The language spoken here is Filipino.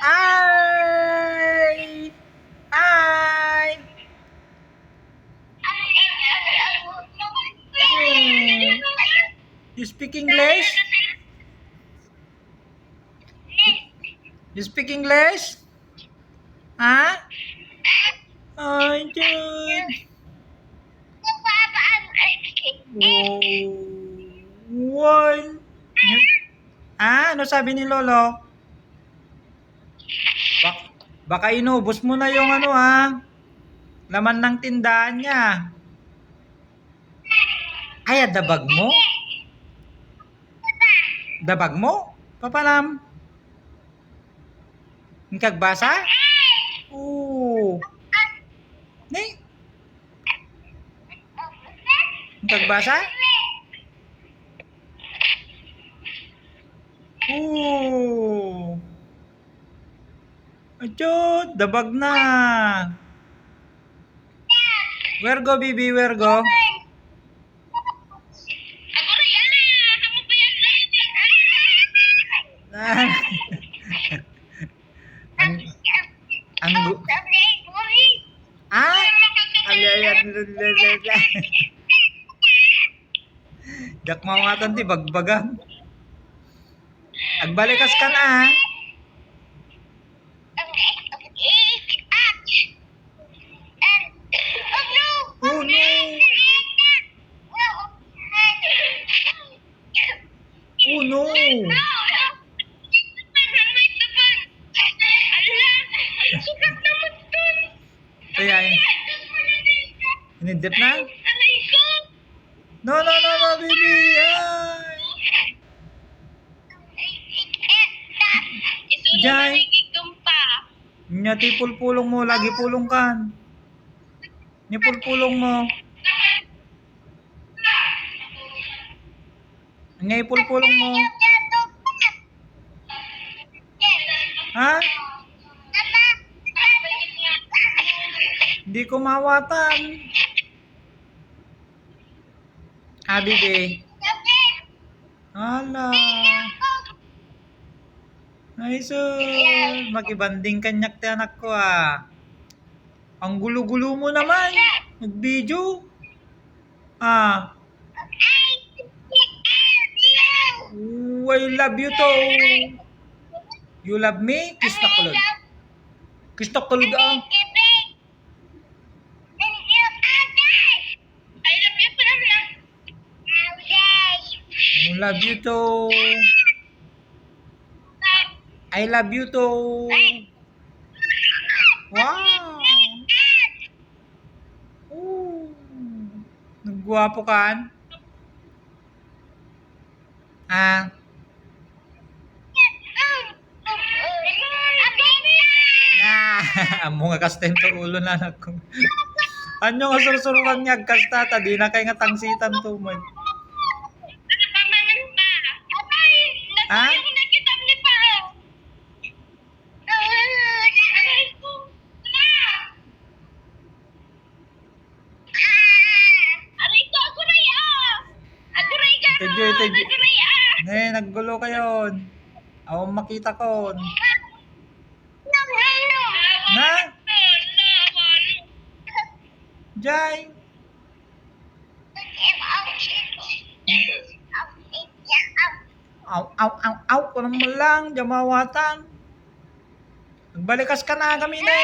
Ay! Ay! Hmm. You speak English? You speak English? Ha? Ay, Diyos. Oh. One. Ano sabi ni Lolo? Baka inubos mo na yung laman ng tindahan niya. Ay, dabag mo? Dabag mo? Papalam? Kagbasa? Oo. Ni? Kagbasa? Oo. Achot, dabag na. Where go, baby? Where go? ang ang dak mawatan ti bagbagan. Agbalikas ka na. Oh no. Oh no. Kaya inidip na? No, no, no, no, baby. Jai. Nya ti pulpulong mo, lagi pulong kan. Ni pulpulong mo. Nya ipulpulong mo. Ha? Hindi ko mawatan. Bibi. Hala. Ay, so, makibanding kanyak ti anak ko Ang gulo-gulo mo naman. Nag-video. Ooh, I love you to. You love me? Kiss na kulod. Kiss na kulod I love you to. I love you to. Wow. Ooh. Nagwapo kan? Amo nga kasten to ulo na anak ko. Anyo nga sursuruan niya kasta ta di na kay nga tangsitan to man. Ito. Naggulo kayo. Aw makita ko. Na? Jai. Aw, ko naman lang, jamawatan. Nagbalikas ka na kami na